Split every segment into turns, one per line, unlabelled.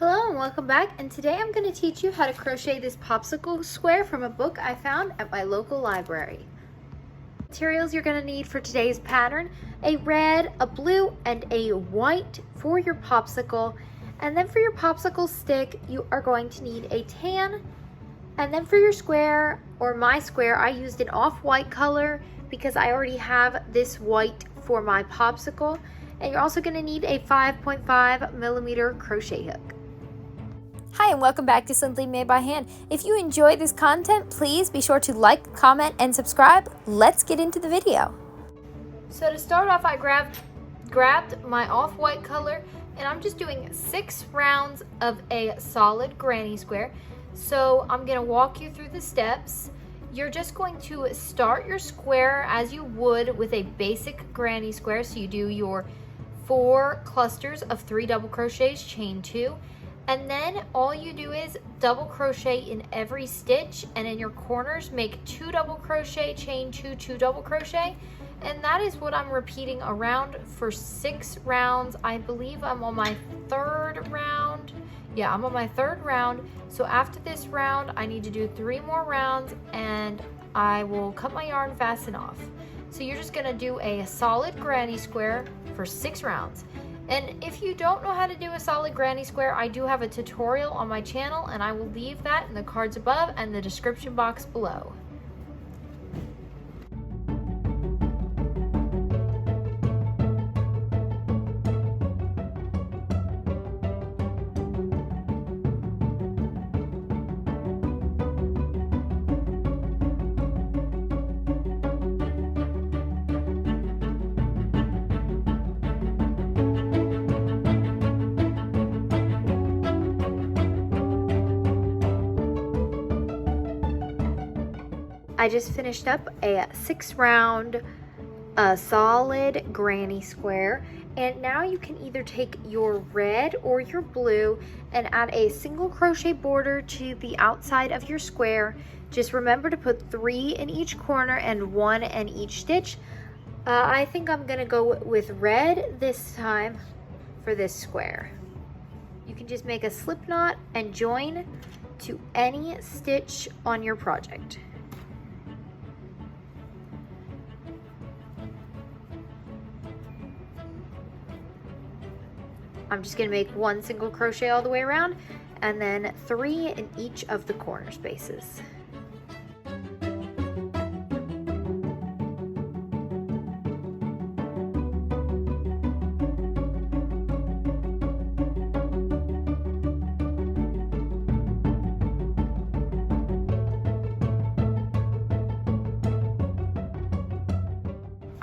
Hello and welcome back, and today I'm going to teach you how to crochet this popsicle square from a book I found at my local library. Materials you're going to need for today's pattern: a red, a blue, and a white for your popsicle. And then for your popsicle stick, you are going to need a tan. And then for your square, or my square, I used an off-white color because I already have this white for my popsicle. And you're also going to need a 5.5 millimeter crochet hook. Hi and welcome back to Simply Made by Hand. If you enjoy this content, please be sure to like, comment, and subscribe. Let's get into the video. So to start off, I grabbed my off-white color, and I'm just doing 6 rounds of a solid granny square. So I'm going to walk you through the steps. You're just going to start your square as you would with a basic granny square. So you do your 4 clusters of 3 double crochets, chain 2. And then all you do is double crochet in every stitch, and in your corners make 2 double crochet, chain 2, 2 double crochet. And that is what I'm repeating around for 6 rounds. I believe I'm on my 3rd round. Yeah, I'm on my 3rd round. So after this round, I need to do 3 more rounds, and I will cut my yarn, fasten off. So you're just gonna do a solid granny square for 6 rounds. And if you don't know how to do a solid granny square, I do have a tutorial on my channel, and I will leave that in the cards above and the description box below. I just finished up a 6 round solid granny square, and now you can either take your red or your blue and add a single crochet border to the outside of your square. Just remember to put 3 in each corner and 1 in each stitch. I think I'm gonna go with red this time for this square. You can just make a slip knot and join to any stitch on your project. I'm just going to make 1 single crochet all the way around, and then 3 in each of the corner spaces.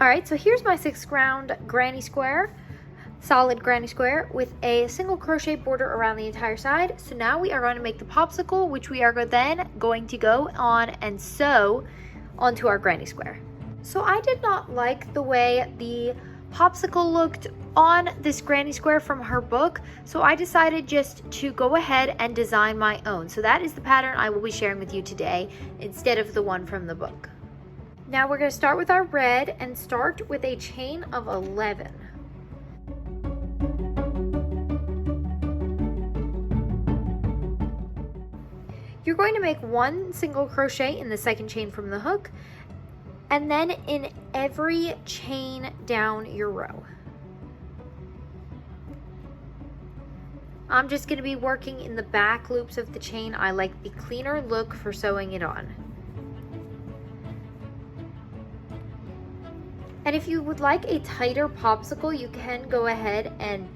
Alright, so here's my 6th round granny square. Solid granny square with a single crochet border around the entire side. So now we are going to make the popsicle, which we are then going to go on and sew onto our granny square. So I did not like the way the popsicle looked on this granny square from her book, so I decided just to go ahead and design my own. So that is the pattern I will be sharing with you today instead of the one from the book. Now we're going to start with our red and start with a chain of 11. You're going to make 1 single crochet in the 2nd chain from the hook, and then in every chain down your row. I'm just going to be working in the back loops of the chain. I like the cleaner look for sewing it on. And if you would like a tighter popsicle, you can go ahead and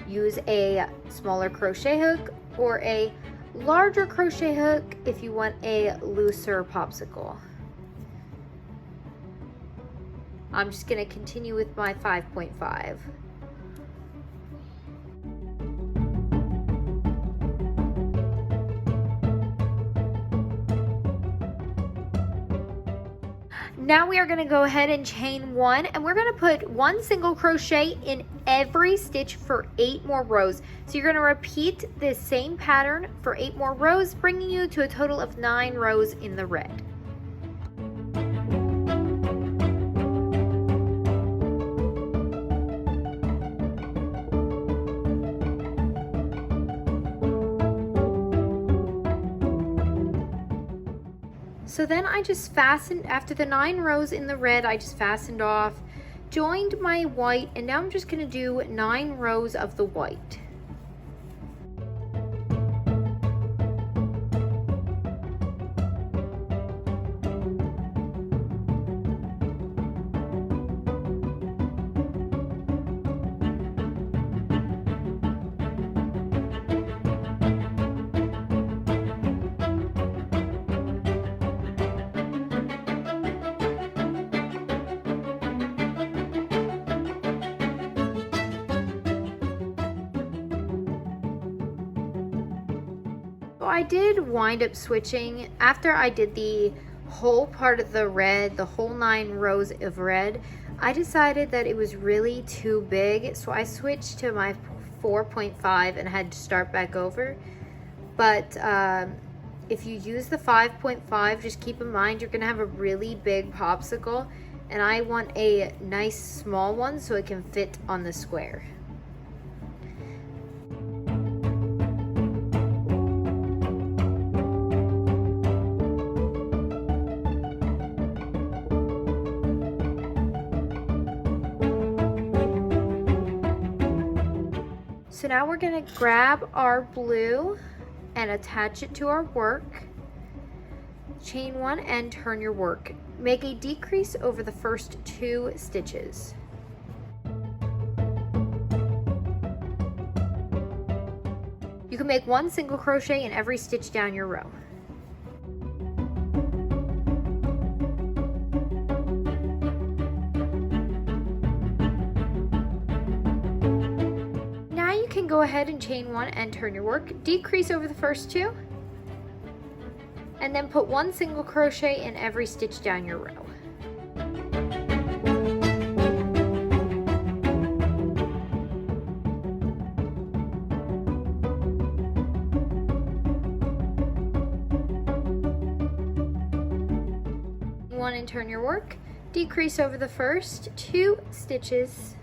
use a smaller crochet hook or a larger crochet hook if you want a looser popsicle. I'm just going to continue with my 5.5. Now we are going to go ahead and chain 1, and we're going to put 1 single crochet in every stitch for 8 more rows. So you're going to repeat this same pattern for 8 more rows, bringing you to a total of 9 rows in the red. So then I just fastened, after the 9 rows in the red, I just fastened off, joined my white, and now I'm just going to do 9 rows of the white. So I did wind up switching after I did the whole part of the red, the whole 9 rows of red. I decided that it was really too big, so I switched to my 4.5 and had to start back over. But if you use the 5.5, just keep in mind you're gonna have a really big popsicle, and I want a nice small one so it can fit on the square. So now we're going to grab our blue and attach it to our work. Chain 1 and turn your work. Make a decrease over the first 2 stitches. You can make 1 single crochet in every stitch down your row. Go ahead and chain 1 and turn your work, decrease over the first 2, and then put 1 single crochet in every stitch down your row. One and turn your work, decrease over the first 2 stitches,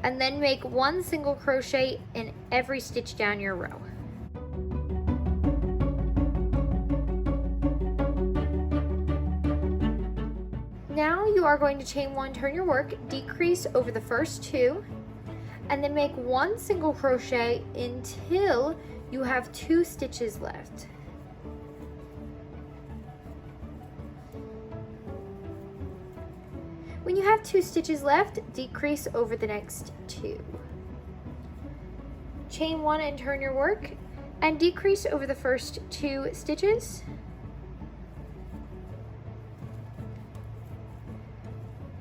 and then make 1 single crochet in every stitch down your row. Now you are going to chain 1, turn your work, decrease over the first 2, and then make 1 single crochet until you have 2 stitches left. When you have 2 stitches left, decrease over the next 2. Chain 1 and turn your work, and decrease over the first 2 stitches.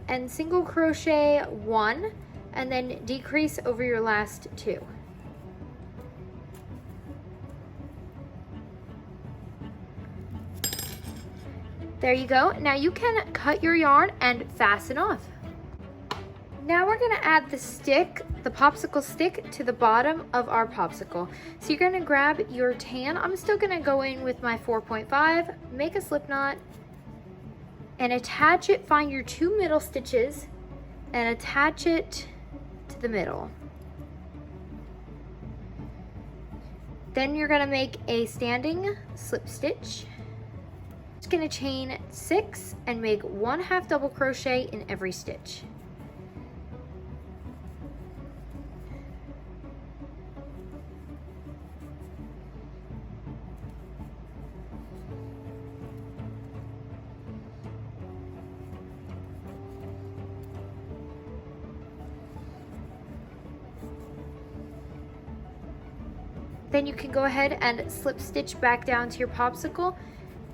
And single crochet 1, and then decrease over your last 2. There you go. Now you can cut your yarn and fasten off. Now we're going to add the stick, the popsicle stick, to the bottom of our popsicle. So you're going to grab your tan. I'm still going to go in with my 4.5, make a slip knot, and attach it. Find your 2 middle stitches and attach it to the middle. Then you're going to make a standing slip stitch. Going to chain 6 and make 1 half double crochet in every stitch. Then you can go ahead and slip stitch back down to your popsicle.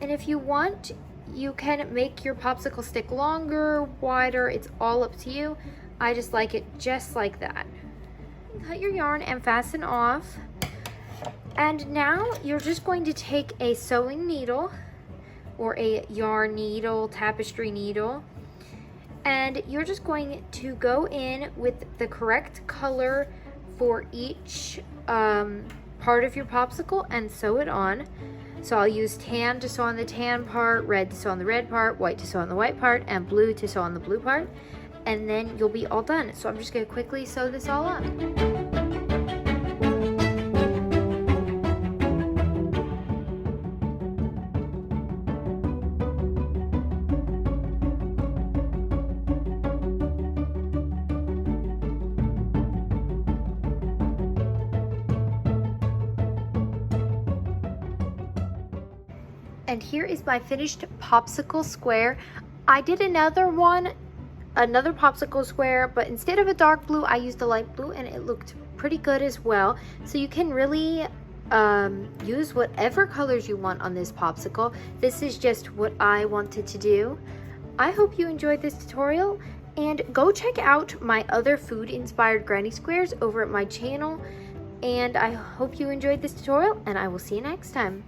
And if you want, you can make your popsicle stick longer, wider, it's all up to you. I just like it just like that. Cut your yarn and fasten off. And now you're just going to take a sewing needle or a yarn needle, tapestry needle, and you're just going to go in with the correct color for each part of your popsicle and sew it on. So I'll use tan to sew on the tan part, red to sew on the red part, white to sew on the white part, and blue to sew on the blue part. And then you'll be all done. So I'm just going to quickly sew this all up. and here is my finished popsicle square. I did another popsicle square, but instead of a dark blue, I used a light blue, and it looked pretty good as well. So you can really use whatever colors you want on this popsicle. This is just what I wanted to do. I hope you enjoyed this tutorial, and go check out my other food inspired granny squares over at my channel. And I hope you enjoyed this tutorial, and I will see you next time.